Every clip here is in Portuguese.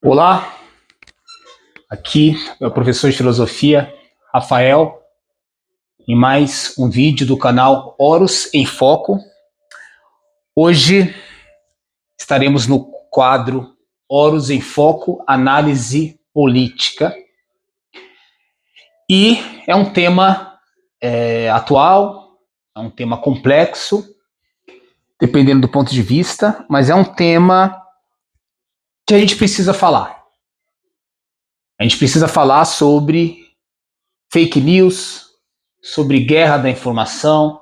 Olá, aqui é o professor de filosofia, Rafael, em mais um vídeo do canal Horus em Foco. Hoje estaremos no quadro Horus em Foco, Análise Política. E é um tema atual, é um tema complexo, dependendo do ponto de vista, mas é um tema que a gente precisa falar. A gente precisa falar sobre fake news, sobre guerra da informação,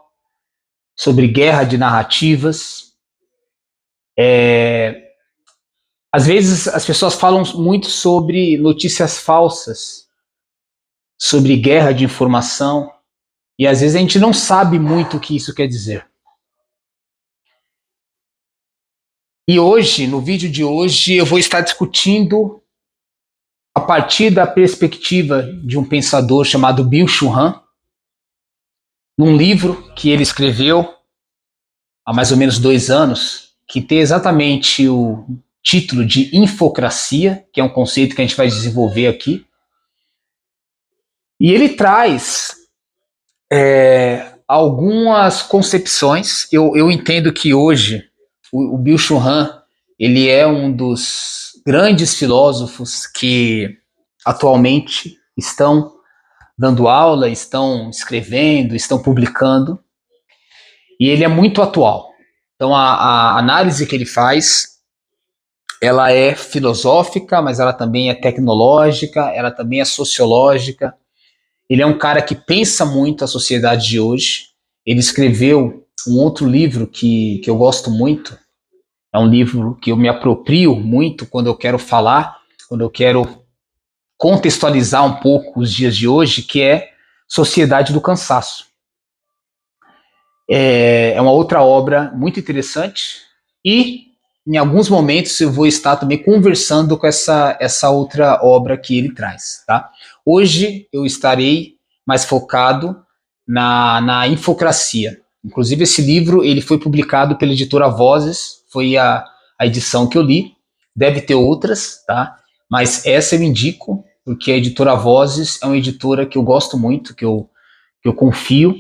sobre guerra de narrativas. Às vezes as pessoas falam muito sobre notícias falsas, sobre guerra de informação, e às vezes a gente não sabe muito o que isso quer dizer. E hoje, no vídeo de hoje, eu vou estar discutindo a partir da perspectiva de um pensador chamado Byung-Chul Han, num livro que ele escreveu há mais ou menos 2 anos, que tem exatamente o título de infocracia, que é um conceito que a gente vai desenvolver aqui. E ele traz algumas concepções. Eu entendo que hoje o Byung-Chul Han ele é um dos grandes filósofos que atualmente estão dando aula, estão escrevendo, estão publicando, e ele é muito atual. Então a análise que ele faz, ela é filosófica, mas ela também é tecnológica, ela também é sociológica. Ele é um cara que pensa muito a sociedade de hoje. Ele escreveu um outro livro que eu gosto muito. É um livro que eu me aproprio muito quando eu quero falar, quando eu quero contextualizar um pouco os dias de hoje, que é Sociedade do Cansaço. É uma outra obra muito interessante e em alguns momentos eu vou estar também conversando com essa outra obra que ele traz, tá? Hoje eu estarei mais focado na infocracia. Inclusive esse livro ele foi publicado pela editora Vozes, foi a edição que eu li, deve ter outras, tá? Mas essa eu indico, porque a editora Vozes é uma editora que eu gosto muito, que eu confio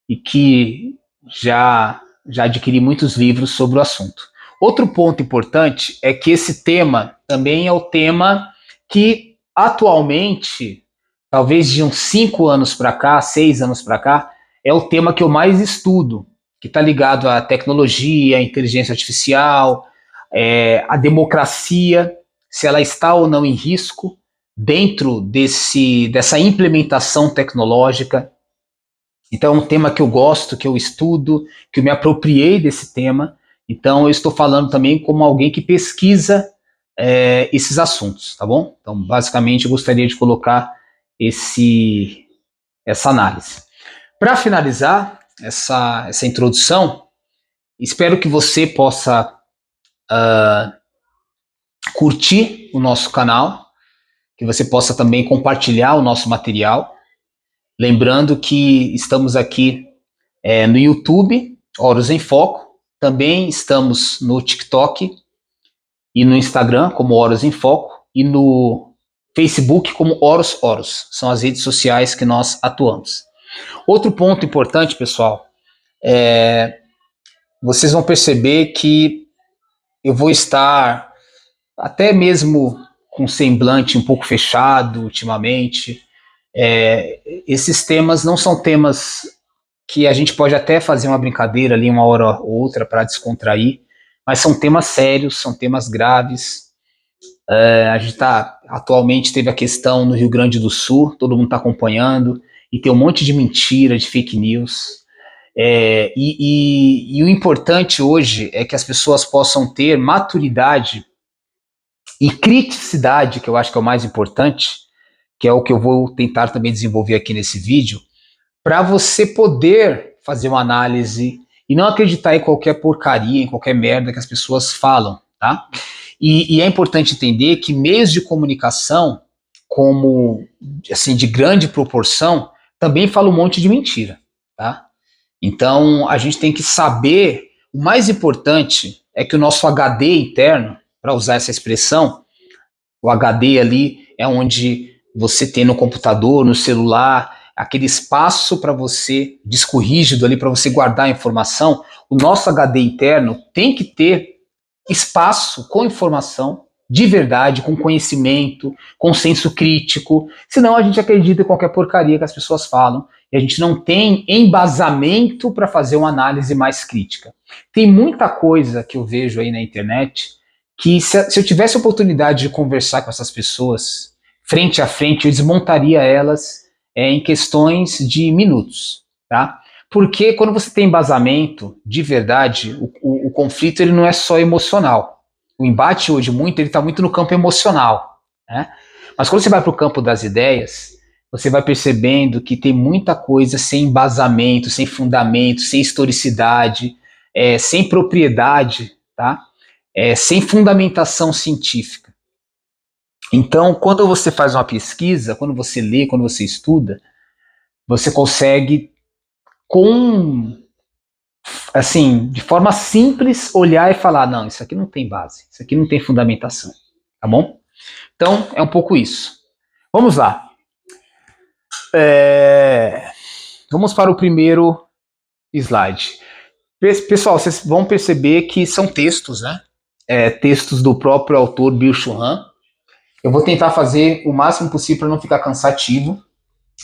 e que já adquiri muitos livros sobre o assunto. Outro ponto importante é que esse tema também é o tema que atualmente, talvez de uns 5 anos para cá, 6 anos para cá, é o tema que eu mais estudo, que está ligado à tecnologia, à inteligência artificial, à democracia, se ela está ou não em risco dentro dessa implementação tecnológica. Então é um tema que eu gosto, que eu estudo, que eu me apropriei desse tema. Então eu estou falando também como alguém que pesquisa esses assuntos, tá bom? Então basicamente eu gostaria de colocar essa análise. Para finalizar essa introdução, espero que você possa curtir o nosso canal, que você possa também compartilhar o nosso material. Lembrando que estamos aqui no YouTube, Horus em Foco. Também estamos no TikTok e no Instagram como Horus em Foco e no Facebook como Horus Horus. São as redes sociais que nós atuamos. Outro ponto importante, pessoal, vocês vão perceber que eu vou estar até mesmo com um semblante um pouco fechado ultimamente. Esses temas não são temas que a gente pode até fazer uma brincadeira ali uma hora ou outra para descontrair, mas são temas sérios, são temas graves. A gente atualmente teve a questão no Rio Grande do Sul, todo mundo está acompanhando, e tem um monte de mentira, de fake news. E o importante hoje é que as pessoas possam ter maturidade e criticidade, que eu acho que é o mais importante, que é o que eu vou tentar também desenvolver aqui nesse vídeo, para você poder fazer uma análise e não acreditar em qualquer porcaria, em qualquer merda que as pessoas falam, tá? E é importante entender que meios de comunicação, como, assim, de grande proporção, também falam um monte de mentira, tá? Então, a gente tem que saber, o mais importante é que o nosso HD interno, para usar essa expressão, O HD ali é onde você tem no computador, no celular, aquele espaço para você, disco rígido ali para você guardar a informação. O nosso HD interno tem que ter espaço com informação de verdade, com conhecimento, com senso crítico. Senão a gente acredita em qualquer porcaria que as pessoas falam e a gente não tem embasamento para fazer uma análise mais crítica. Tem muita coisa que eu vejo aí na internet que se eu tivesse a oportunidade de conversar com essas pessoas frente a frente, eu desmontaria elas em questões de minutos, tá? Porque quando você tem embasamento, de verdade, o conflito ele não é só emocional. O embate hoje muito, ele está muito no campo emocional, né? Mas quando você vai para o campo das ideias, você vai percebendo que tem muita coisa sem embasamento, sem fundamento, sem historicidade, sem propriedade, tá? Sem fundamentação científica. Então, quando você faz uma pesquisa, quando você lê, quando você estuda, você consegue, com assim, de forma simples, olhar e falar, não, isso aqui não tem base, isso aqui não tem fundamentação, tá bom? Então, é um pouco isso. Vamos lá. Vamos para o primeiro slide. Pessoal, vocês vão perceber que são textos, né? Textos do próprio autor Byung-Chul Han. Eu vou tentar fazer o máximo possível para não ficar cansativo,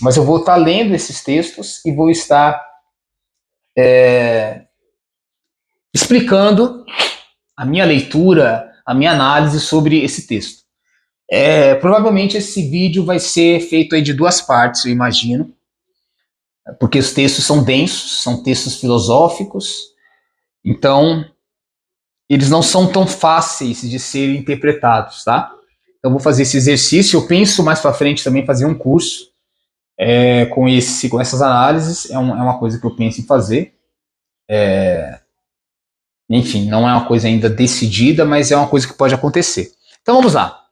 mas eu vou estar lendo esses textos e vou estar explicando a minha leitura, a minha análise sobre esse texto. Provavelmente esse vídeo vai ser feito aí de duas partes, eu imagino, porque os textos são densos, são textos filosóficos, então eles não são tão fáceis de serem interpretados, tá? Então vou fazer esse exercício, eu penso mais para frente também fazer um curso com essas análises, é uma coisa que eu penso em fazer. Enfim, não é uma coisa ainda decidida, mas é uma coisa que pode acontecer. Então vamos lá.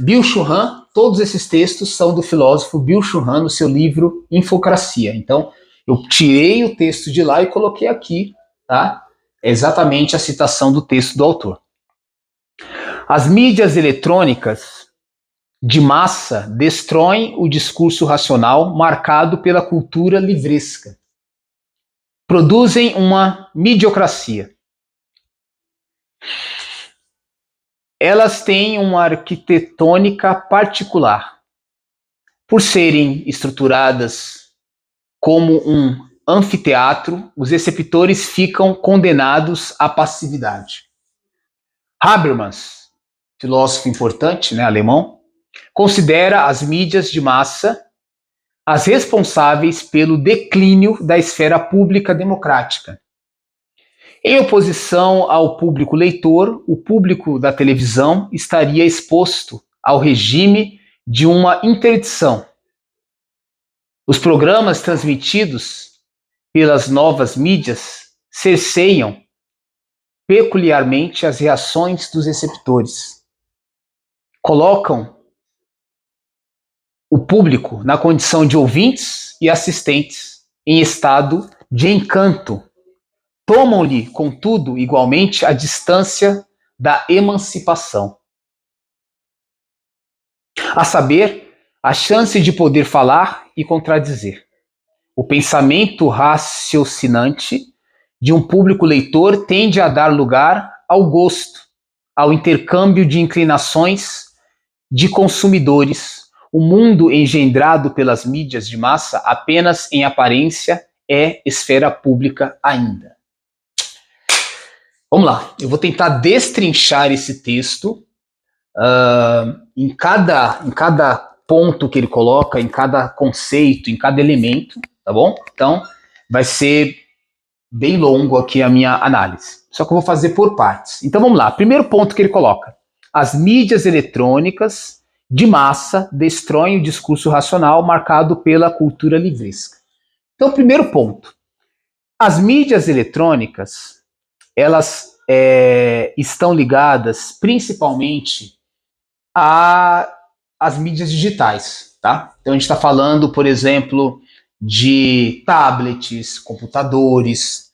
Byung-Chul Han, todos esses textos são do filósofo Byung-Chul Han no seu livro Infocracia. Então eu tirei o texto de lá e coloquei aqui, tá? É exatamente a citação do texto do autor. As mídias eletrônicas de massa destroem o discurso racional marcado pela cultura livresca. Produzem uma mediocracia. Elas têm uma arquitetônica particular. Por serem estruturadas como um anfiteatro, os receptores ficam condenados à passividade. Habermas, filósofo importante, né, alemão, considera as mídias de massa as responsáveis pelo declínio da esfera pública democrática. Em oposição ao público leitor, o público da televisão estaria exposto ao regime de uma interdição. Os programas transmitidos pelas novas mídias cerceiam peculiarmente as reações dos receptores. Colocam o público na condição de ouvintes e assistentes em estado de encanto. Tomam-lhe, contudo, igualmente, a distância da emancipação. A saber, a chance de poder falar e contradizer. O pensamento raciocinante de um público leitor tende a dar lugar ao gosto, ao intercâmbio de inclinações de consumidores. O mundo engendrado pelas mídias de massa, apenas em aparência, é esfera pública ainda. Vamos lá, eu vou tentar destrinchar esse texto em cada ponto que ele coloca, em cada conceito, em cada elemento, tá bom? Então, vai ser bem longo aqui a minha análise. Só que eu vou fazer por partes. Então, vamos lá. Primeiro ponto que ele coloca. As mídias eletrônicas de massa destroem o discurso racional marcado pela cultura livresca. Então, primeiro ponto. As mídias eletrônicas, elas estão ligadas principalmente às mídias digitais, tá? Então a gente está falando, por exemplo, de tablets, computadores,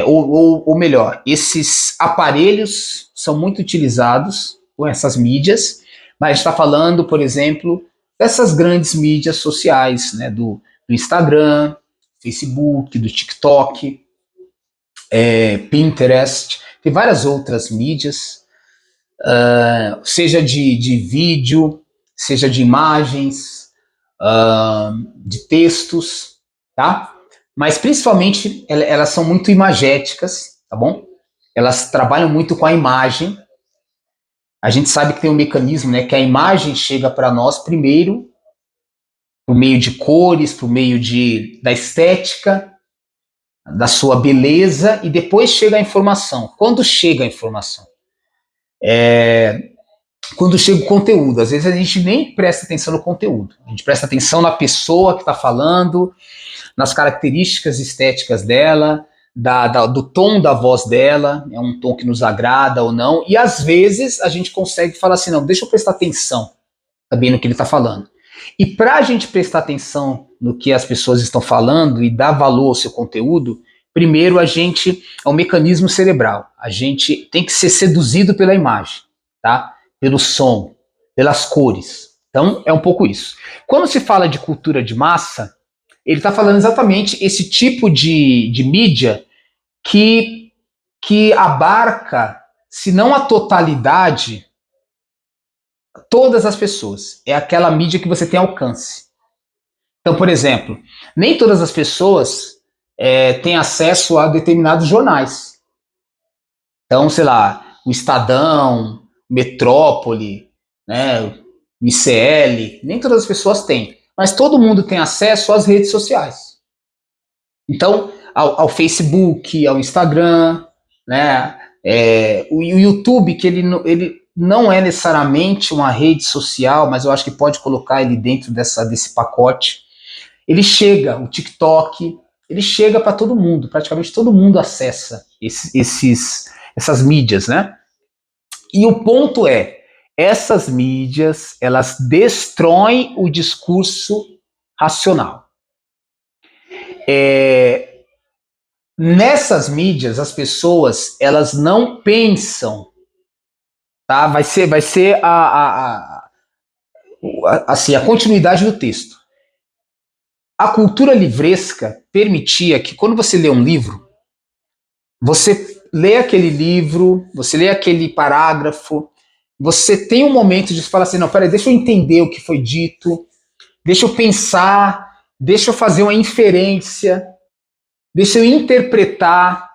ou melhor, esses aparelhos são muito utilizados com essas mídias, mas a gente está falando, por exemplo, dessas grandes mídias sociais, né, do Instagram, Facebook, do TikTok, Pinterest, tem várias outras mídias, seja de vídeo, seja de imagens, de textos, tá? Mas principalmente elas são muito imagéticas, tá bom? Elas trabalham muito com a imagem. A gente sabe que tem um mecanismo, né, que a imagem chega para nós primeiro por meio de cores, por meio da estética, da sua beleza, e depois chega a informação. Quando chega a informação? Quando chega o conteúdo. Às vezes a gente nem presta atenção no conteúdo. A gente presta atenção na pessoa que está falando, nas características estéticas dela, do tom da voz dela, é um tom que nos agrada ou não, e às vezes a gente consegue falar assim, não, deixa eu prestar atenção também no que ele está falando. E para a gente prestar atenção no que as pessoas estão falando e dar valor ao seu conteúdo, primeiro é um mecanismo cerebral. A gente tem que ser seduzido pela imagem, tá? Pelo som, pelas cores. Então, é um pouco isso. Quando se fala de cultura de massa, ele está falando exatamente esse tipo de mídia que abarca, se não a totalidade, todas as pessoas. É aquela mídia que você tem alcance. Então, por exemplo, nem todas as pessoas têm acesso a determinados jornais. Então, sei lá, o Estadão, Metrópole, né, o ICL, nem todas as pessoas têm. Mas todo mundo tem acesso às redes sociais. Então, ao Facebook, ao Instagram, né, o YouTube, que ele não é necessariamente uma rede social, mas eu acho que pode colocar ele dentro desse pacote. Ele chega, o TikTok, ele chega para todo mundo, praticamente todo mundo acessa essas mídias, né? E o ponto essas mídias, elas destroem o discurso racional. Nessas mídias, as pessoas, elas não pensam, tá? Vai ser assim, a continuidade do texto. A cultura livresca permitia que, quando você lê um livro, você lê aquele livro, você lê aquele parágrafo, você tem um momento de falar assim, não, peraí, deixa eu entender o que foi dito, deixa eu pensar, deixa eu fazer uma inferência, deixa eu interpretar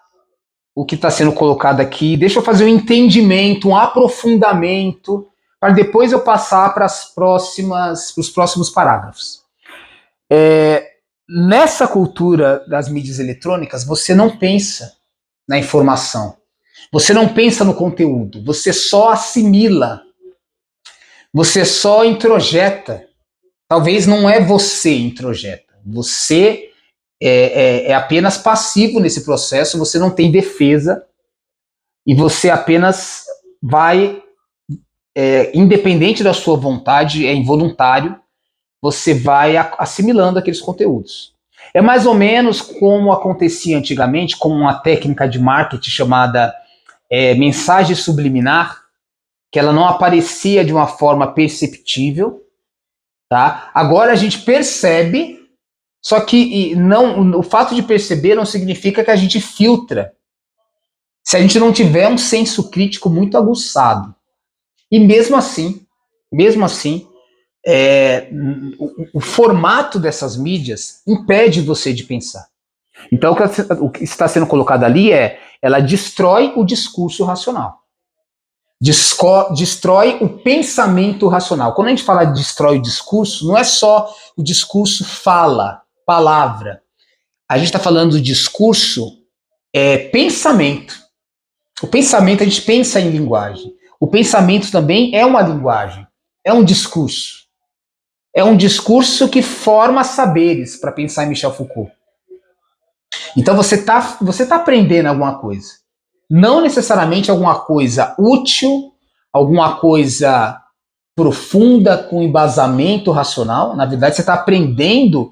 o que está sendo colocado aqui, deixa eu fazer um entendimento, um aprofundamento, para depois eu passar para os próximos parágrafos. Nessa cultura das mídias eletrônicas, você não pensa na informação, você não pensa no conteúdo, você só assimila, você só introjeta. Talvez não é você introjeta, você é apenas passivo nesse processo, você não tem defesa e você apenas vai, independente da sua vontade, é involuntário, você vai assimilando aqueles conteúdos. É mais ou menos como acontecia antigamente, com uma técnica de marketing chamada mensagem subliminar, que ela não aparecia de uma forma perceptível, tá? Agora a gente percebe, só que o fato de perceber não significa que a gente filtra, se a gente não tiver um senso crítico muito aguçado. E mesmo assim, o formato dessas mídias impede você de pensar. Então, o que está sendo colocado ali ela destrói o discurso racional. Destrói o pensamento racional. Quando a gente fala de destrói o discurso, não é só o discurso palavra. A gente está falando do discurso pensamento. O pensamento, a gente pensa em linguagem. O pensamento também é uma linguagem, é um discurso. É um discurso que forma saberes, para pensar em Michel Foucault. Então você tá aprendendo alguma coisa. Não necessariamente alguma coisa útil, alguma coisa profunda com embasamento racional. Na verdade, você está aprendendo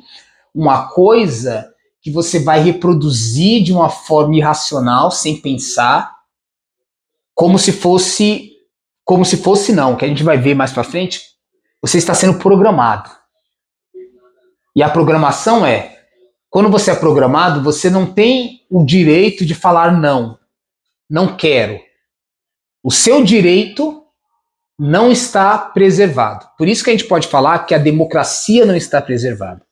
uma coisa que você vai reproduzir de uma forma irracional, sem pensar, como se fosse como se fosse não, que a gente vai ver mais para frente, você está sendo programado. E a programação é, quando você é programado, você não tem o direito de falar não, não quero. O seu direito não está preservado. Por isso que a gente pode falar que a democracia não está preservada.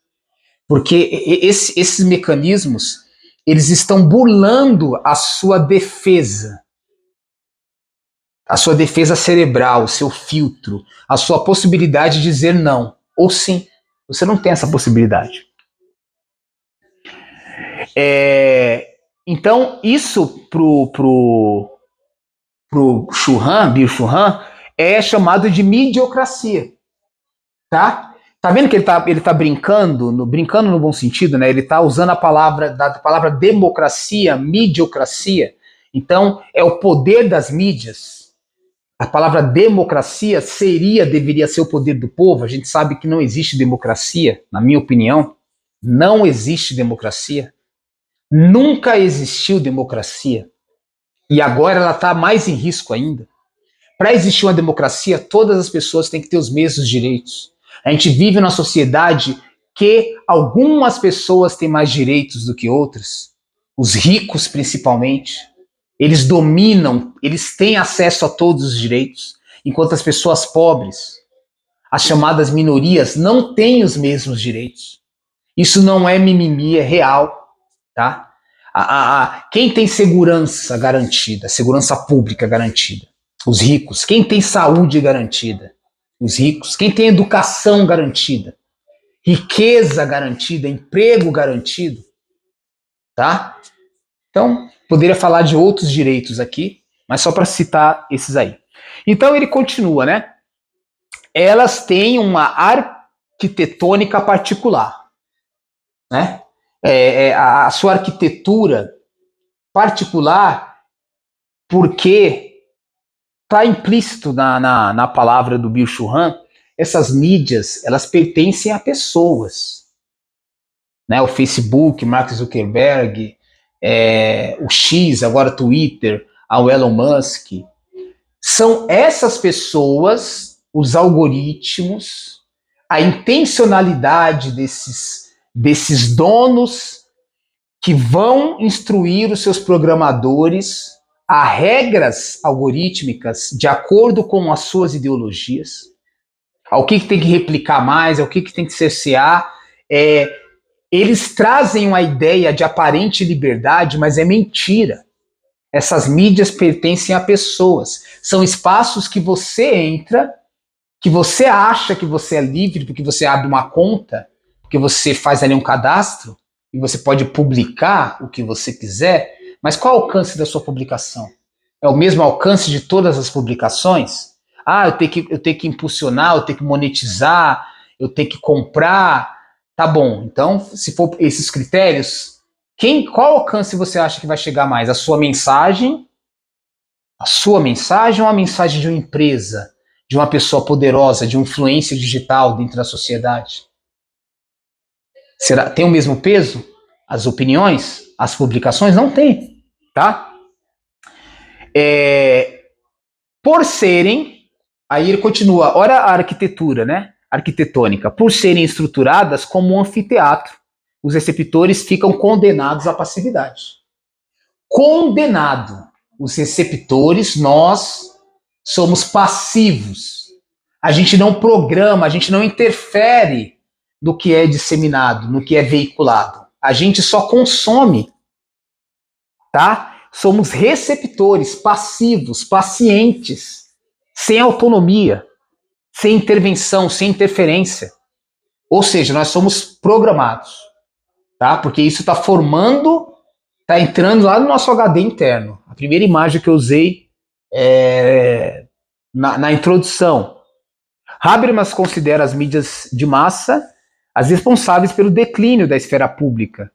Porque esses mecanismos, eles estão burlando a sua defesa cerebral, o seu filtro, a sua possibilidade de dizer não ou sim. Você não tem essa possibilidade. Então, isso pro Churran, Bill Churran, é chamado de mediocracia. Tá? Tá vendo que ele tá brincando no bom sentido, né? Ele tá usando a palavra democracia, mediocracia. Então, é o poder das mídias. A palavra democracia deveria ser o poder do povo. A gente sabe que não existe democracia, na minha opinião. Não existe democracia. Nunca existiu democracia. E agora ela está mais em risco ainda. Para existir uma democracia, todas as pessoas têm que ter os mesmos direitos. A gente vive numa sociedade que algumas pessoas têm mais direitos do que outras. Os ricos, principalmente. Eles dominam, eles têm acesso a todos os direitos, enquanto as pessoas pobres, as chamadas minorias, não têm os mesmos direitos. Isso não é mimimi, é real. Tá? Quem tem segurança garantida, segurança pública garantida? Os ricos. Quem tem saúde garantida? Os ricos. Quem tem educação garantida? Riqueza garantida, emprego garantido? Tá? Então, poderia falar de outros direitos aqui, mas só para citar esses aí. Então ele continua, né? Elas têm uma arquitetônica particular, né? A sua arquitetura particular, porque está implícito na palavra do Bill Churran, essas mídias, elas pertencem a pessoas. Né? O Facebook, Mark Zuckerberg, o X, agora Twitter, ao Elon Musk. São essas pessoas, os algoritmos, a intencionalidade desses donos que vão instruir os seus programadores a regras algorítmicas de acordo com as suas ideologias, ao que tem que replicar mais, ao que tem que cercear. Eles trazem uma ideia de aparente liberdade, mas é mentira. Essas mídias pertencem a pessoas. São espaços que você entra, que você acha que você é livre, porque você abre uma conta, porque você faz ali um cadastro, e você pode publicar o que você quiser, mas qual é o alcance da sua publicação? É o mesmo alcance de todas as publicações? Eu tenho que impulsionar, eu tenho que monetizar, eu tenho que comprar. Tá bom, então, se for esses critérios, qual alcance você acha que vai chegar mais? A sua mensagem? A sua mensagem ou a mensagem de uma empresa, de uma pessoa poderosa, de uma influência digital dentro da sociedade? Tem o mesmo peso? As opiniões? As publicações? Não tem, tá? Por serem, aí ele continua, olha a arquitetura, né? Arquitetônica, por serem estruturadas como um anfiteatro, os receptores ficam condenados à passividade. Condenado. Os receptores, nós somos passivos. A gente não programa, a gente não interfere no que é disseminado, no que é veiculado. A gente só consome, tá? Somos receptores, passivos, pacientes, sem autonomia, sem intervenção, sem interferência. Ou seja, nós somos programados, tá? Porque isso está formando, está entrando lá no nosso HD interno. A primeira imagem que eu usei na introdução. Habermas considera as mídias de massa as responsáveis pelo declínio da esfera pública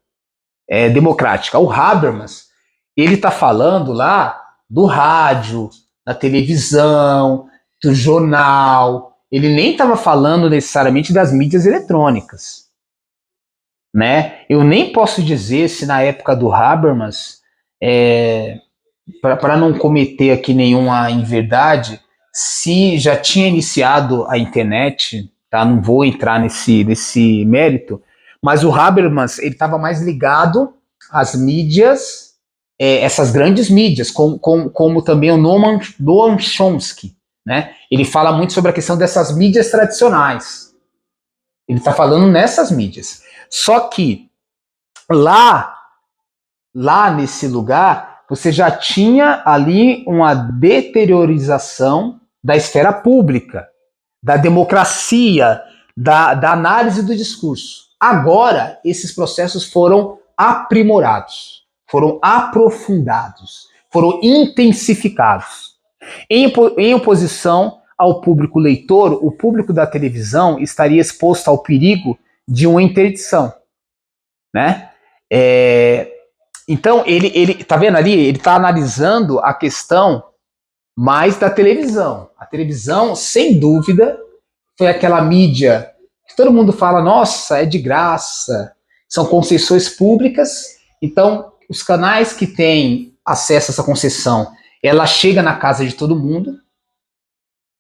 democrática. O Habermas, ele está falando lá do rádio, da televisão, do jornal. Ele nem estava falando necessariamente das mídias eletrônicas. Né? Eu nem posso dizer se na época do Habermas, para não cometer aqui nenhuma inverdade, se já tinha iniciado a internet, tá? Não vou entrar nesse mérito, mas o Habermas ele estava mais ligado às mídias, essas grandes mídias, como também o Noam Chomsky, né? Ele fala muito sobre a questão dessas mídias tradicionais. Ele está falando nessas mídias. Só que lá nesse lugar, você já tinha ali uma deteriorização da esfera pública, da democracia, da análise do discurso. Agora, esses processos foram aprimorados, foram aprofundados, foram intensificados. Em oposição ao público leitor, o público da televisão estaria exposto ao perigo de uma interdição, né? Então, ele tá vendo ali? Ele está analisando a questão mais da televisão. A televisão, sem dúvida, foi aquela mídia que todo mundo fala, nossa, é de graça, são concessões públicas, então os canais que têm acesso a essa concessão, ela chega na casa de todo mundo,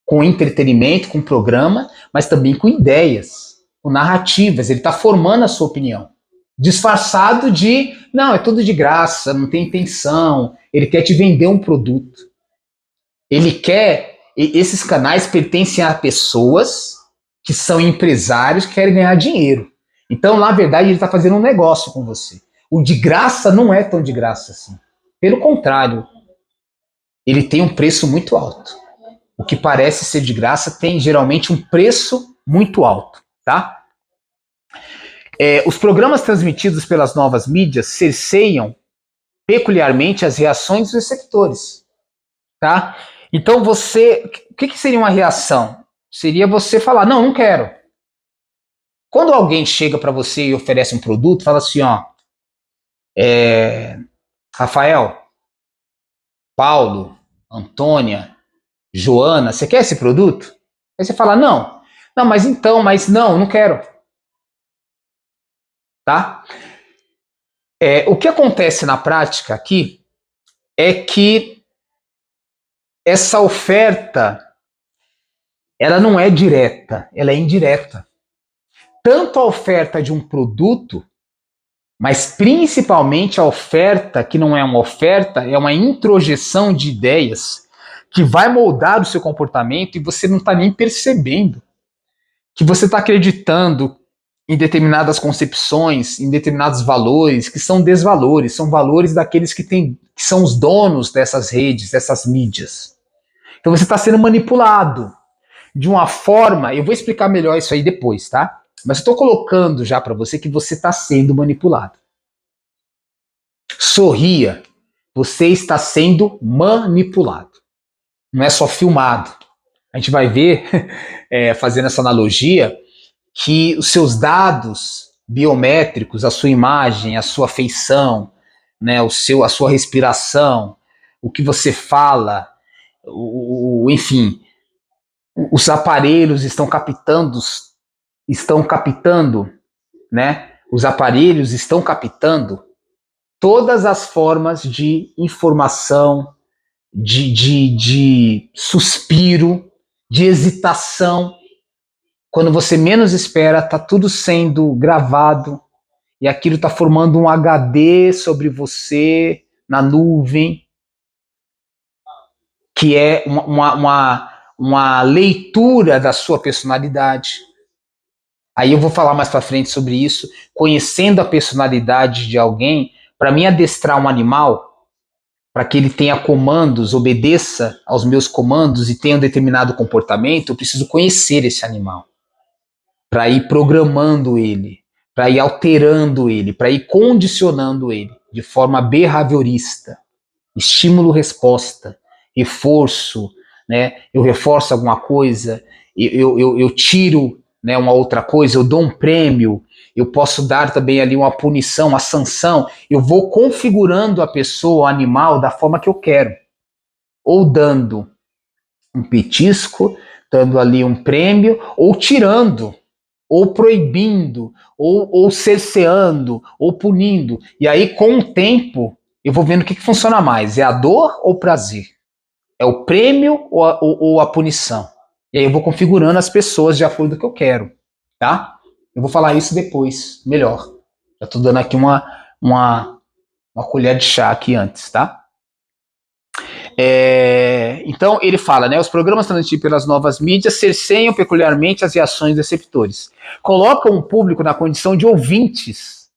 com entretenimento, com programa, mas também com ideias, com narrativas, ele está formando a sua opinião. Disfarçado de, não, é tudo de graça, não tem intenção, ele quer te vender um produto. Esses canais pertencem a pessoas que são empresários que querem ganhar dinheiro. Então, na verdade, ele está fazendo um negócio com você. O de graça não é tão de graça assim. Pelo contrário, ele tem um preço muito alto. O que parece ser de graça tem geralmente um preço muito alto, tá? Os programas transmitidos pelas novas mídias cerceiam peculiarmente as reações dos receptores, tá? Então o que seria uma reação? Seria você falar, não quero. Quando alguém chega para você e oferece um produto, fala assim, ó, Rafael, Paulo, Antônia, Joana, você quer esse produto? Aí você fala, não, mas não quero. Tá? O que acontece na prática aqui é que essa oferta ela não é direta, ela é indireta. Tanto a oferta de um produto, mas principalmente a oferta que não é uma oferta, é uma introjeção de ideias que vai moldar o seu comportamento e você não está nem percebendo que você está acreditando em determinadas concepções, em determinados valores, que são desvalores, são valores daqueles que são os donos dessas redes, dessas mídias. Então você está sendo manipulado de uma forma, eu vou explicar melhor isso aí depois, tá? Mas eu estou colocando já para você que você está sendo manipulado. Sorria, você está sendo manipulado. Não é só filmado. A gente vai ver, fazendo essa analogia, que os seus dados biométricos, a sua imagem, a sua feição, né, a sua respiração, o que você fala, enfim, os aparelhos estão captando, né? Os aparelhos estão captando todas as formas de informação, de suspiro, de hesitação. Quando você menos espera, está tudo sendo gravado e aquilo está formando um HD sobre você na nuvem, que é uma leitura da sua personalidade. Aí eu vou falar mais para frente sobre isso, conhecendo a personalidade de alguém, para mim adestrar um animal, para que ele tenha comandos, obedeça aos meus comandos e tenha um determinado comportamento, eu preciso conhecer esse animal. Para ir programando ele, para ir alterando ele, para ir condicionando ele de forma behaviorista, estímulo-resposta, reforço, né? Eu reforço alguma coisa, eu tiro, né, uma outra coisa, eu dou um prêmio, eu posso dar também ali uma punição, uma sanção, eu vou configurando a pessoa, o animal, da forma que eu quero, ou dando um petisco, dando ali um prêmio, ou tirando, ou proibindo, ou cerceando, ou punindo. E aí, com o tempo, eu vou vendo o que funciona mais, é a dor ou o prazer? É o prêmio ou a punição? E aí eu vou configurando as pessoas de acordo com o que eu quero, tá? Eu vou falar isso depois, melhor. Já tô dando aqui uma colher de chá aqui antes, tá? Então ele fala, né? Os programas transmitidos pelas novas mídias cerceiam peculiarmente as reações dos receptores. Colocam o público na condição de ouvintes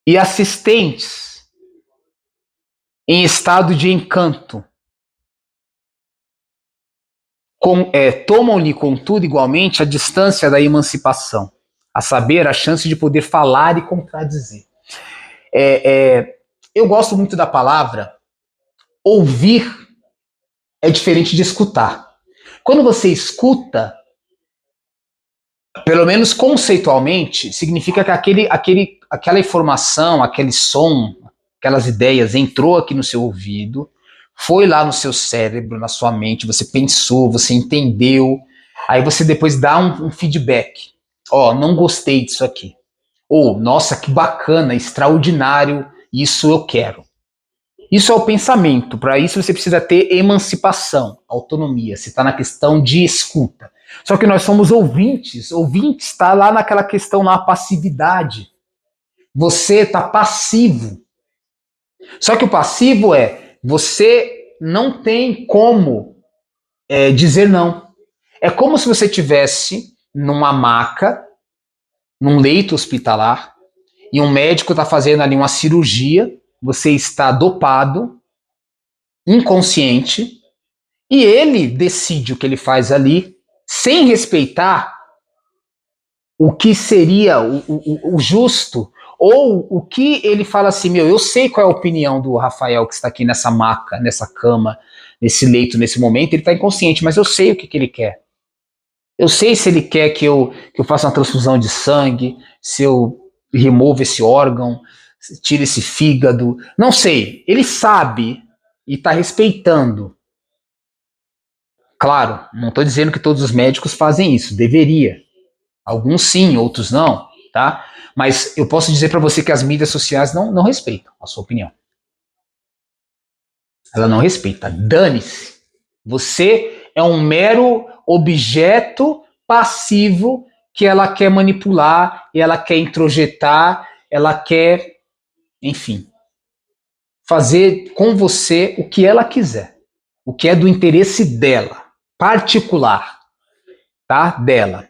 e assistentes em estado de encanto. Tomam-lhe, contudo, igualmente, a distância da emancipação, a saber, a chance de poder falar e contradizer. Eu gosto muito da palavra ouvir é diferente de escutar. Quando você escuta, pelo menos conceitualmente, significa que aquela informação, aquele som, aquelas ideias entrou aqui no seu ouvido, foi lá no seu cérebro, na sua mente, você pensou, você entendeu, aí você depois dá um feedback. Ó, não gostei disso aqui. Ou, nossa, que bacana, extraordinário, isso eu quero. Isso é o pensamento. Para isso você precisa ter emancipação, autonomia. Você está na questão de escuta. Só que nós somos ouvintes. Ouvinte está lá naquela questão, na passividade. Você está passivo. Só que o passivo você não tem como dizer não. É como se você tivesse numa maca, num leito hospitalar, e um médico está fazendo ali uma cirurgia, você está dopado, inconsciente, e ele decide o que ele faz ali, sem respeitar o que seria o justo, ou o que ele fala assim, eu sei qual é a opinião do Rafael que está aqui nessa maca, nessa cama, nesse leito, nesse momento, ele está inconsciente, mas eu sei o que ele quer. Eu sei se ele quer que eu faça uma transfusão de sangue, se eu remova esse órgão, tire esse fígado, não sei. Ele sabe e está respeitando. Claro, não estou dizendo que todos os médicos fazem isso, deveria. Alguns sim, outros não, tá? Mas eu posso dizer para você que as mídias sociais não respeitam a sua opinião. Ela não respeita. Dane-se. Você é um mero objeto passivo que ela quer manipular, ela quer introjetar, ela quer, enfim, fazer com você o que ela quiser, o que é do interesse dela, particular, tá? Dela.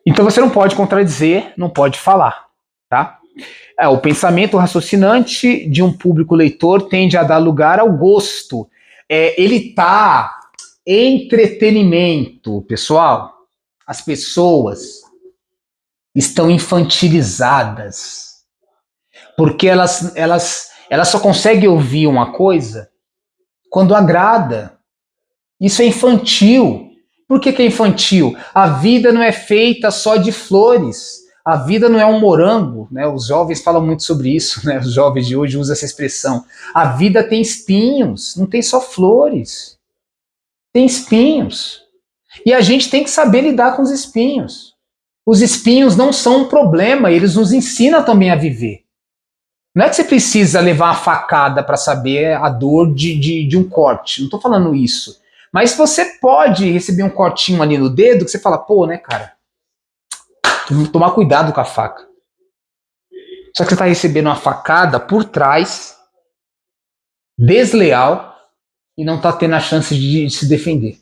Então você não pode contradizer, não pode falar, tá? O pensamento raciocinante de um público leitor tende a dar lugar ao gosto. Ele tá entretenimento, pessoal. As pessoas estão infantilizadas porque elas só conseguem ouvir uma coisa quando agrada. Isso é infantil. Por que é infantil? A vida não é feita só de flores. A vida não é um morango, né? Os jovens falam muito sobre isso, né? Os jovens de hoje usam essa expressão. A vida tem espinhos, não tem só flores. Tem espinhos. E a gente tem que saber lidar com os espinhos. Os espinhos não são um problema, eles nos ensinam também a viver. Não é que você precisa levar uma facada para saber a dor de um corte. Não estou falando isso. Mas você pode receber um cortinho ali no dedo que você fala, pô, né, cara? Tomar cuidado com a faca. Só que você está recebendo uma facada por trás, desleal, e não está tendo a chance de se defender.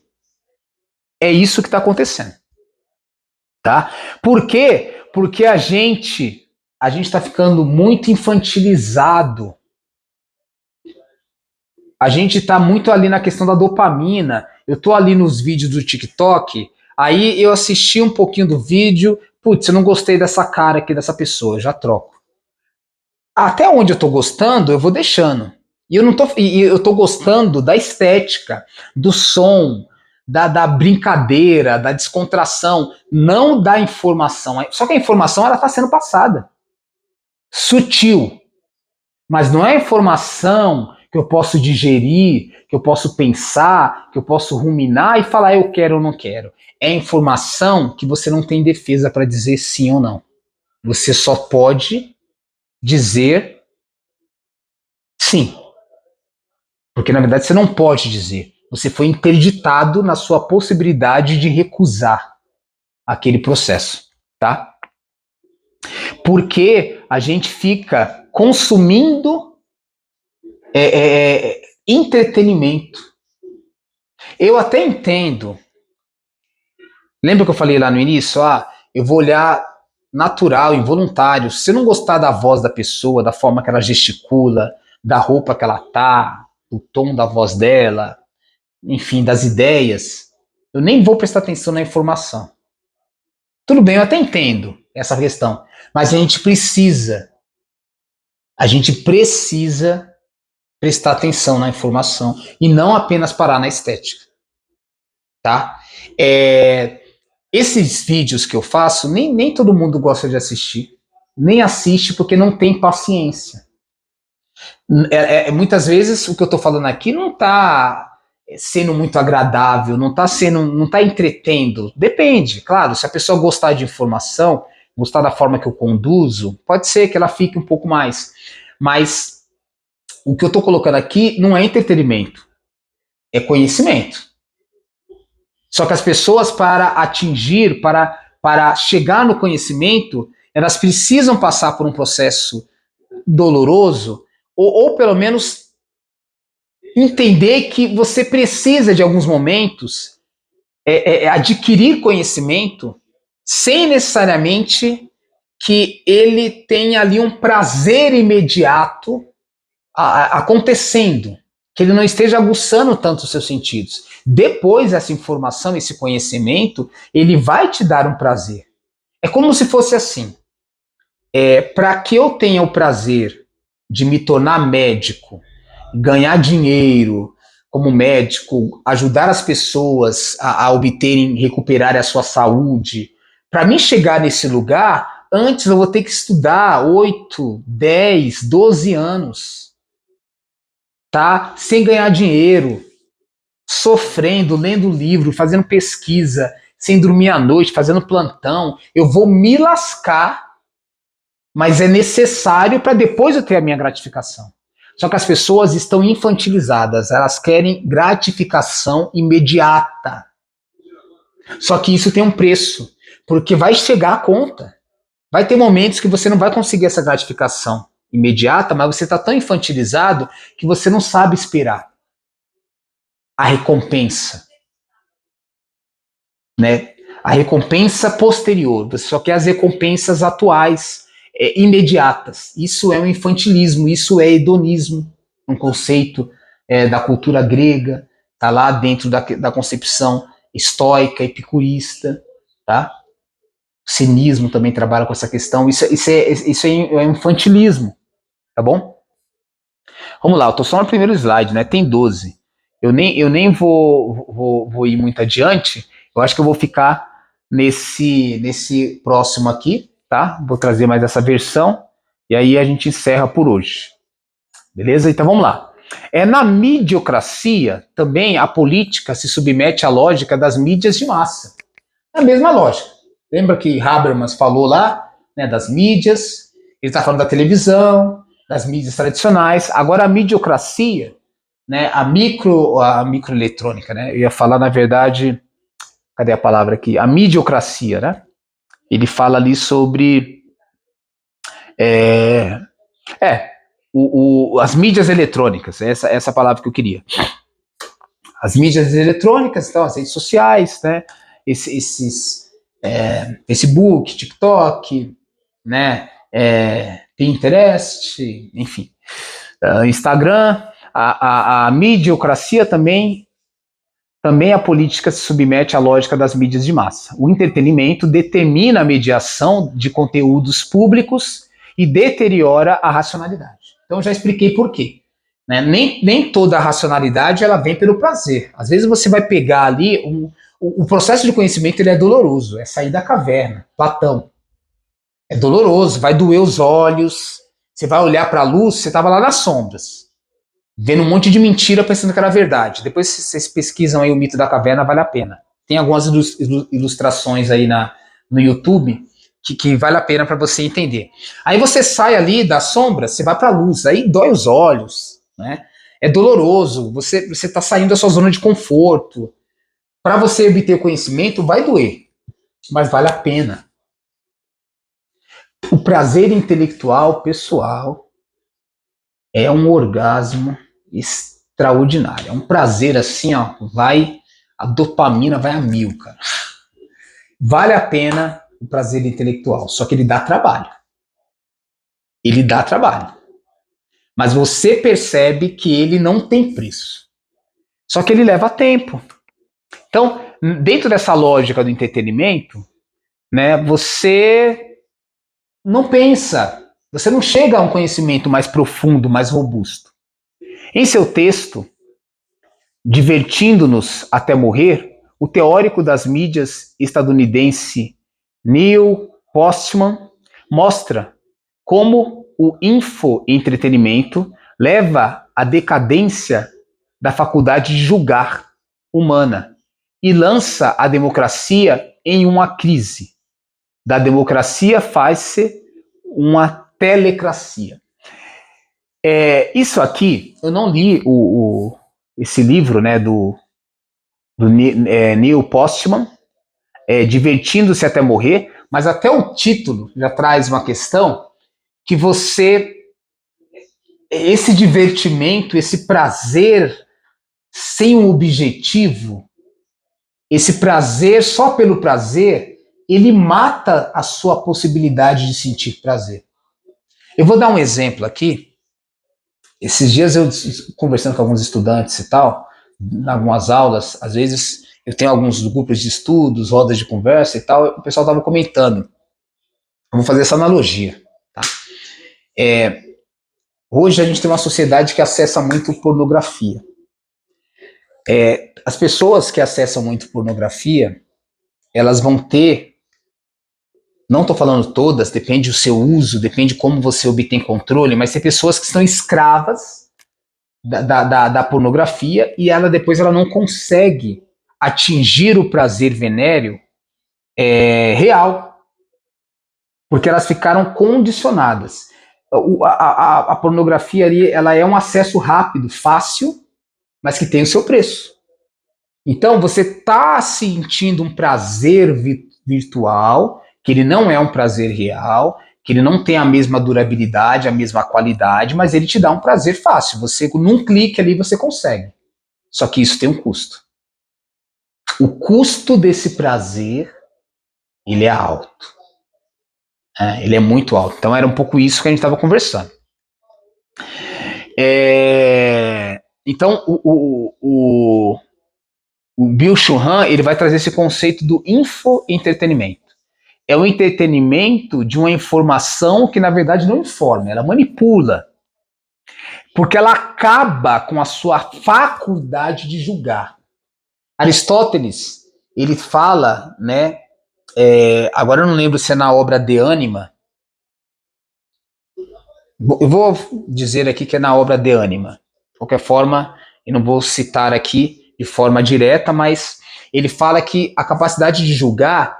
É isso que está acontecendo. Tá? Por quê? Porque a gente está ficando muito infantilizado. A gente está muito ali na questão da dopamina. Eu estou ali nos vídeos do TikTok, aí eu assisti um pouquinho do vídeo, putz, eu não gostei dessa cara aqui dessa pessoa, já troco. Até onde eu estou gostando, eu vou deixando. E eu estou gostando da estética, do som, da brincadeira, da descontração, não da informação. Só que a informação ela está sendo passada. Sutil. Mas não é informação que eu posso digerir, que eu posso pensar, que eu posso ruminar e falar eu quero ou não quero. É informação que você não tem defesa para dizer sim ou não. Você só pode dizer sim. Porque, na verdade, você não pode dizer. Você foi interditado na sua possibilidade de recusar aquele processo, tá? Porque a gente fica consumindo entretenimento. Eu até entendo. Lembra que eu falei lá no início? Eu vou olhar natural, involuntário. Se você não gostar da voz da pessoa, da forma que ela gesticula, da roupa que ela tá, do tom da voz dela, enfim, das ideias, eu nem vou prestar atenção na informação. Tudo bem, eu até entendo essa questão, mas a gente precisa prestar atenção na informação e não apenas parar na estética, tá? Esses vídeos que eu faço, nem todo mundo gosta de assistir, nem assiste porque não tem paciência. Muitas vezes o que eu estou falando aqui não está sendo muito agradável, não está entretendo. Depende, claro, se a pessoa gostar de informação, gostar da forma que eu conduzo, pode ser que ela fique um pouco mais. Mas o que eu estou colocando aqui não é entretenimento, é conhecimento. Só que as pessoas, para atingir, para chegar no conhecimento, elas precisam passar por um processo doloroso, ou pelo menos entender que você precisa, de alguns momentos, adquirir conhecimento sem necessariamente que ele tenha ali um prazer imediato acontecendo, que ele não esteja aguçando tanto os seus sentidos. Depois, essa informação, esse conhecimento, ele vai te dar um prazer. É como se fosse assim, para que eu tenha o prazer de me tornar médico, ganhar dinheiro como médico, ajudar as pessoas a obterem, recuperarem a sua saúde, para mim chegar nesse lugar, antes eu vou ter que estudar 8, 10, 12 anos, tá? Sem ganhar dinheiro, sofrendo, lendo livro, fazendo pesquisa, sem dormir à noite, fazendo plantão. Eu vou me lascar, mas é necessário para depois eu ter a minha gratificação. Só que as pessoas estão infantilizadas, elas querem gratificação imediata. Só que isso tem um preço, porque vai chegar a conta. Vai ter momentos que você não vai conseguir essa gratificação imediata, mas você está tão infantilizado que você não sabe esperar a recompensa, né? A recompensa posterior. Você só quer as recompensas atuais, imediatas. Isso é um infantilismo, isso é hedonismo, um conceito da cultura grega, está lá dentro da concepção estoica, epicurista, tá? O cinismo também trabalha com essa questão. Isso é infantilismo, tá bom? Vamos lá, eu tô só no primeiro slide, né? Tem 12. Eu nem vou ir muito adiante. Eu acho que eu vou ficar nesse próximo aqui, tá? Vou trazer mais essa versão e aí a gente encerra por hoje. Beleza? Então vamos lá. Na midiocracia, também a política se submete à lógica das mídias de massa. É a mesma lógica. Lembra que Habermas falou lá, né, das mídias, ele está falando da televisão, das mídias tradicionais. Agora a midiocracia, né, a microeletrônica, né? Eu ia falar, na verdade, cadê a palavra aqui? A midiocracia, né? Ele fala ali sobre as mídias eletrônicas, essa palavra que eu queria. As mídias eletrônicas, então, as redes sociais, né? Esses Facebook, TikTok, né? Pinterest, enfim, Instagram, a midiocracia também a política se submete à lógica das mídias de massa. O entretenimento determina a mediação de conteúdos públicos e deteriora a racionalidade. Então já expliquei por quê. Né? Nem toda a racionalidade ela vem pelo prazer. Às vezes você vai pegar ali o processo de conhecimento, ele é doloroso, é sair da caverna. Platão. É doloroso, vai doer os olhos, você vai olhar para a luz, você estava lá nas sombras, vendo um monte de mentira pensando que era verdade. Depois vocês pesquisam aí o mito da caverna, vale a pena. Tem algumas ilustrações aí no YouTube que vale a pena para você entender. Aí você sai ali da sombra, você vai para a luz, aí dói os olhos, né? é doloroso, você está saindo da sua zona de conforto. Para você obter o conhecimento, vai doer, mas vale a pena. O prazer intelectual pessoal é um orgasmo extraordinário. É um prazer assim, ó, a dopamina vai a mil, cara. Vale a pena o prazer intelectual, só que ele dá trabalho. Ele dá trabalho. Mas você percebe que ele não tem preço. Só que ele leva tempo. Então, dentro dessa lógica do entretenimento, né, você não pensa, você não chega a um conhecimento mais profundo, mais robusto. Em seu texto, Divertindo-nos até morrer, o teórico das mídias estadunidense Neil Postman mostra como o infoentretenimento leva à decadência da faculdade de julgar humana e lança a democracia em uma crise. Da democracia faz-se uma telecracia. Isso aqui, eu não li esse livro, né, do Neil Postman, Divertindo-se até morrer, mas até o título já traz uma questão que esse divertimento, esse prazer sem um objetivo, esse prazer só pelo prazer, ele mata a sua possibilidade de sentir prazer. Eu vou dar um exemplo aqui. Esses dias eu conversando com alguns estudantes e tal, em algumas aulas, às vezes eu tenho alguns grupos de estudos, rodas de conversa e tal, o pessoal estava comentando. Eu vou fazer essa analogia. Tá? Hoje a gente tem uma sociedade que acessa muito pornografia. As pessoas que acessam muito pornografia, elas vão ter, não estou falando todas, depende do seu uso, depende como você obtém controle, mas tem pessoas que estão escravas da pornografia e depois ela não consegue atingir o prazer venéreo real, porque elas ficaram condicionadas. A pornografia ali, ela é um acesso rápido, fácil, mas que tem o seu preço. Então você está sentindo um prazer virtual, que ele não é um prazer real, que ele não tem a mesma durabilidade, a mesma qualidade, mas ele te dá um prazer fácil. Você, num clique ali, você consegue. Só que isso tem um custo. O custo desse prazer, ele é alto. Ele é muito alto. Então era um pouco isso que a gente estava conversando. Então o Bill Churran, ele vai trazer esse conceito do infoentretenimento. É o entretenimento de uma informação que na verdade não informa, ela manipula. Porque ela acaba com a sua faculdade de julgar. Aristóteles, ele fala, né, agora eu não lembro se é na obra De Anima, eu vou dizer aqui que é na obra De Anima. De qualquer forma, eu não vou citar aqui de forma direta, mas ele fala que a capacidade de julgar,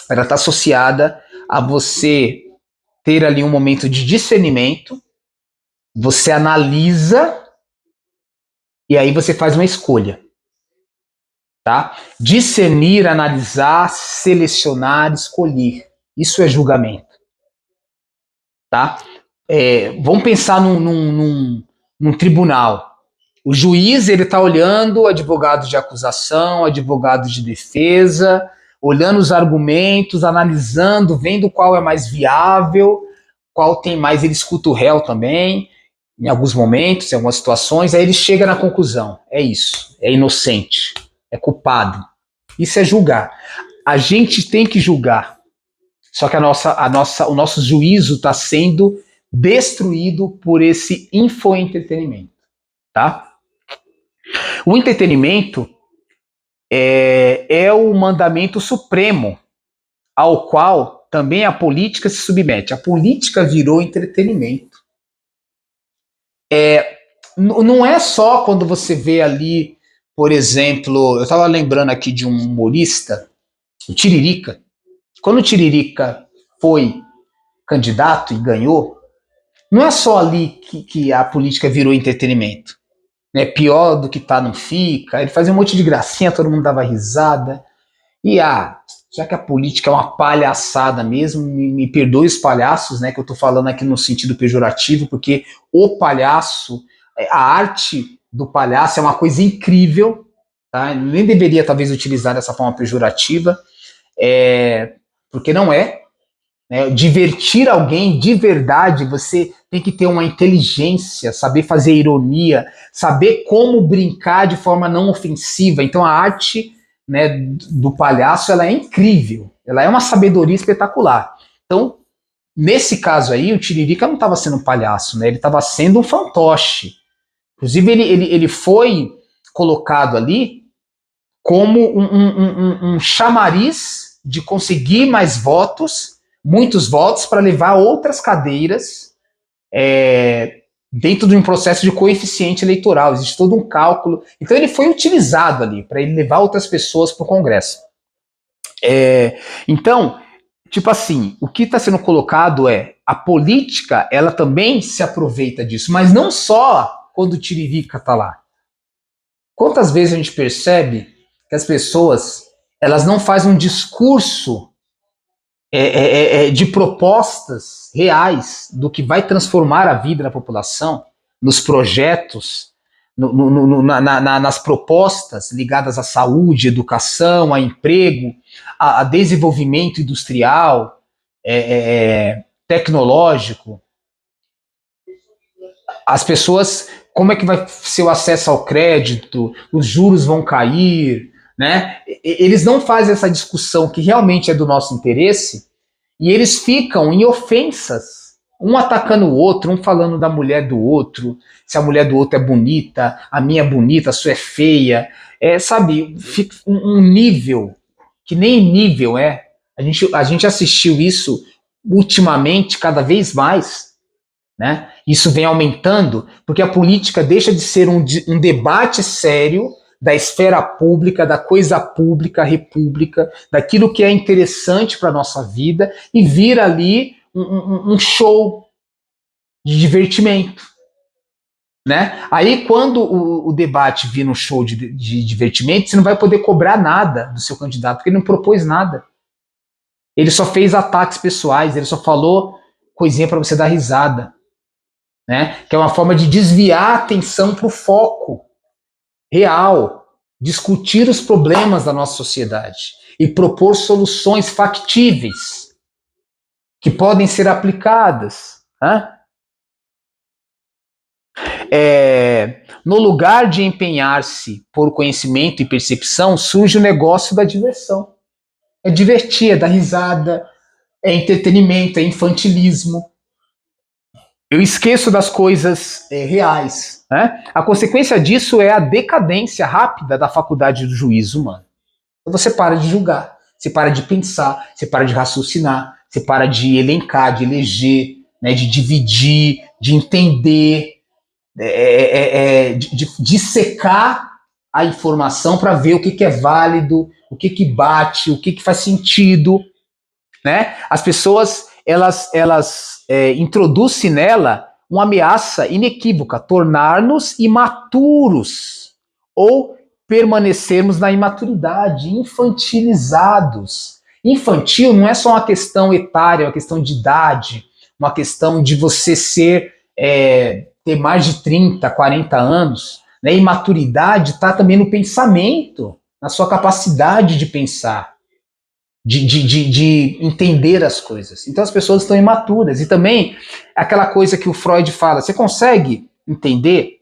ela está associada a você ter ali um momento de discernimento, você analisa e aí você faz uma escolha. Tá? Discernir, analisar, selecionar, escolher. Isso é julgamento. Tá? Vamos pensar num tribunal. O juiz ele está olhando advogado de acusação, advogado de defesa, olhando os argumentos, analisando, vendo qual é mais viável, qual tem mais, ele escuta o réu também, em alguns momentos, em algumas situações, aí ele chega na conclusão, é isso, é inocente, é culpado. Isso é julgar. A gente tem que julgar, só que o nosso juízo está sendo destruído por esse infoentretenimento, tá? O entretenimento é o mandamento supremo ao qual também a política se submete. A política virou entretenimento. Não é só quando você vê ali, por exemplo, eu estava lembrando aqui de um humorista, o Tiririca. Quando o Tiririca foi candidato e ganhou, não é só ali que a política virou entretenimento. né? Pior do que tá não fica. Ele fazia um monte de gracinha, todo mundo dava risada. E já que a política é uma palhaçada mesmo, me perdoe os palhaços, né? Que eu tô falando aqui no sentido pejorativo, porque o palhaço, a arte do palhaço é uma coisa incrível, tá? Eu nem deveria talvez utilizar dessa forma pejorativa, porque não é. Né? Divertir alguém de verdade, você tem que ter uma inteligência, saber fazer ironia, saber como brincar de forma não ofensiva. Então a arte, né, do palhaço, ela é incrível, ela é uma sabedoria espetacular. Então, nesse caso aí, o Tiririca não estava sendo um palhaço, né? Ele estava sendo um fantoche. Inclusive, ele foi colocado ali como um chamariz de conseguir mais votos, muitos votos, para levar outras cadeiras dentro de um processo de coeficiente eleitoral. Existe todo um cálculo. Então ele foi utilizado ali para ele levar outras pessoas para o Congresso. Então, tipo assim, o que está sendo colocado é a política, ela também se aproveita disso, mas não só quando o Tiririca está lá. Quantas vezes a gente percebe que as pessoas elas não fazem um discurso de propostas reais do que vai transformar a vida da população, nos projetos, nas propostas ligadas à saúde, educação, a emprego, a desenvolvimento industrial, tecnológico. As pessoas, como é que vai ser o acesso ao crédito, os juros vão cair, né? Eles não fazem essa discussão que realmente é do nosso interesse e eles ficam em ofensas, um atacando o outro, um falando da mulher do outro, se a mulher do outro é bonita, a minha é bonita, a sua é feia, sabe, fica um nível que nem nível é. A gente assistiu isso ultimamente cada vez mais, né? Isso vem aumentando porque a política deixa de ser um debate sério da esfera pública, da coisa pública, república, daquilo que é interessante para a nossa vida e vira ali um show de divertimento. Né? Aí, quando o debate vira um show de divertimento, você não vai poder cobrar nada do seu candidato, porque ele não propôs nada. Ele só fez ataques pessoais, ele só falou coisinha para você dar risada. Né? Que é uma forma de desviar a atenção para o foco real, discutir os problemas da nossa sociedade e propor soluções factíveis que podem ser aplicadas. Né? No lugar de empenhar-se por conhecimento e percepção, surge o negócio da diversão. É divertir, é dar risada, é entretenimento, é infantilismo. Eu esqueço das coisas reais. Né? A consequência disso é a decadência rápida da faculdade do juízo humano. Então você para de julgar, você para de pensar, você para de raciocinar, você para de elencar, de eleger, né, de dividir, de entender, de dissecar a informação para ver o que é válido, o que bate, o que faz sentido. Né? As pessoas elas introduzem nela uma ameaça inequívoca, tornar-nos imaturos ou permanecermos na imaturidade, infantilizados. Infantil não é só uma questão etária, é uma questão de idade, uma questão de você ter mais de 30, 40 anos. Né? Imaturidade está também no pensamento, na sua capacidade de pensar. De entender as coisas. Então as pessoas estão imaturas. E também aquela coisa que o Freud fala, você consegue entender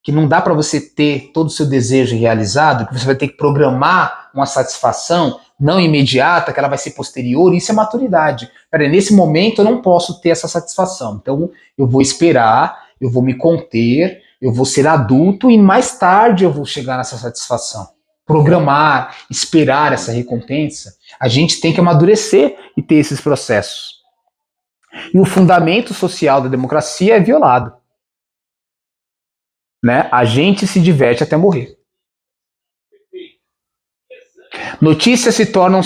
que não dá para você ter todo o seu desejo realizado, que você vai ter que programar uma satisfação não imediata, que ela vai ser posterior, isso é maturidade. Peraí, nesse momento eu não posso ter essa satisfação, então eu vou esperar, eu vou me conter, eu vou ser adulto e mais tarde eu vou chegar nessa satisfação. Programar, esperar essa recompensa, a gente tem que amadurecer e ter esses processos. E o fundamento social da democracia é violado. Né? A gente se diverte até morrer. Notícias se tornam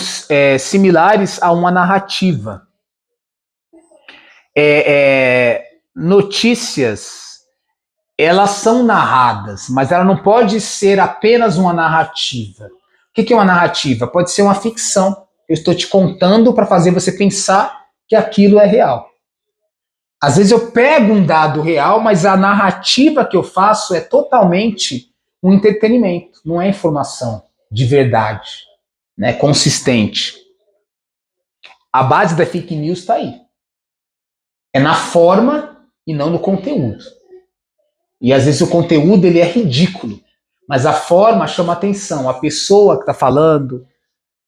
similares a uma narrativa. Notícias elas são narradas, mas ela não pode ser apenas uma narrativa. O que é uma narrativa? Pode ser uma ficção. Eu estou te contando para fazer você pensar que aquilo é real. Às vezes eu pego um dado real, mas a narrativa que eu faço é totalmente um entretenimento, não é informação de verdade, né, consistente. A base da fake news está aí. É na forma e não no conteúdo. E às vezes o conteúdo ele é ridículo, mas a forma chama atenção. A pessoa que está falando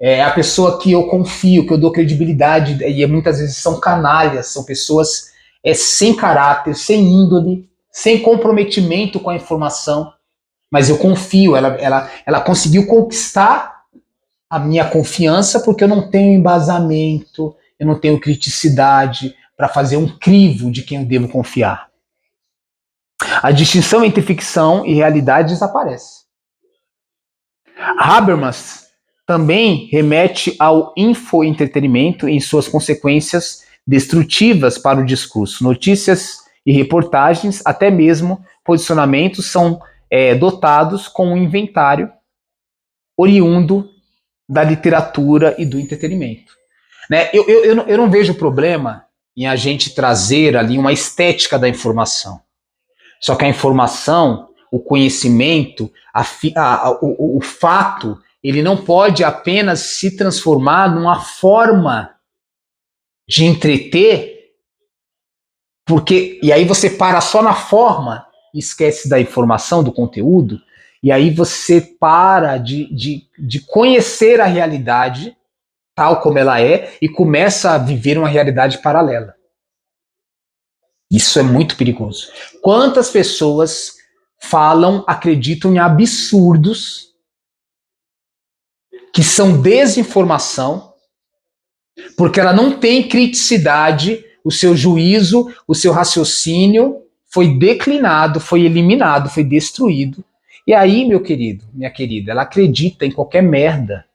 é a pessoa que eu confio, que eu dou credibilidade, e muitas vezes são canalhas, são pessoas sem caráter, sem índole, sem comprometimento com a informação, mas eu confio, ela conseguiu conquistar a minha confiança porque eu não tenho embasamento, eu não tenho criticidade para fazer um crivo de quem eu devo confiar. A distinção entre ficção e realidade desaparece. Habermas também remete ao infoentretenimento em suas consequências destrutivas para o discurso. Notícias e reportagens, até mesmo posicionamentos, são dotados com um inventário oriundo da literatura e do entretenimento. Né? Eu não vejo problema em a gente trazer ali uma estética da informação. Só que a informação, o conhecimento, o fato, ele não pode apenas se transformar numa forma de entreter, porque e aí você para só na forma e esquece da informação, do conteúdo, e aí você para de conhecer a realidade tal como ela é e começa a viver uma realidade paralela. Isso é muito perigoso. Quantas pessoas falam, acreditam em absurdos que são desinformação, porque ela não tem criticidade, o seu juízo, o seu raciocínio foi declinado, foi eliminado, foi destruído. E aí, meu querido, minha querida, ela acredita em qualquer merda,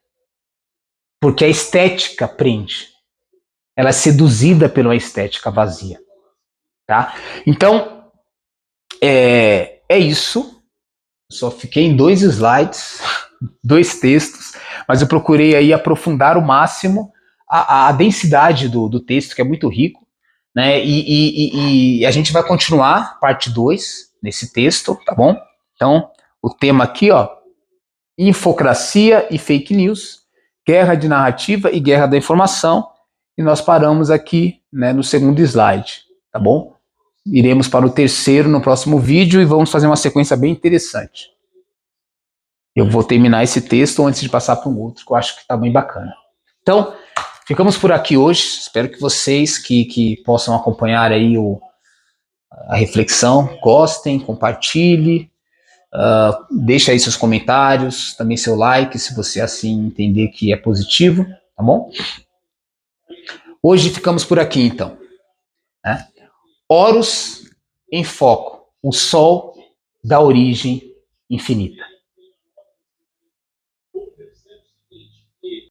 porque a estética prende. Ela é seduzida pela estética vazia. Tá? Então, é isso. Só fiquei em 2 slides, 2 textos, mas eu procurei aí aprofundar o máximo a densidade do texto, que é muito rico, né? E a gente vai continuar parte 2 nesse texto, tá bom? Então, o tema aqui, ó, infocracia e fake news, guerra de narrativa e guerra da informação, e nós paramos aqui, né, no segundo slide, tá bom? Iremos para o terceiro no próximo vídeo e vamos fazer uma sequência bem interessante. Eu vou terminar esse texto antes de passar para um outro, que eu acho que está bem bacana. Então, ficamos por aqui hoje. Espero que vocês que possam acompanhar aí a reflexão, gostem, compartilhem, deixe aí seus comentários, também seu like, se você assim entender que é positivo, tá bom? Hoje ficamos por aqui, então. Né? Horus em foco, o sol da origem infinita.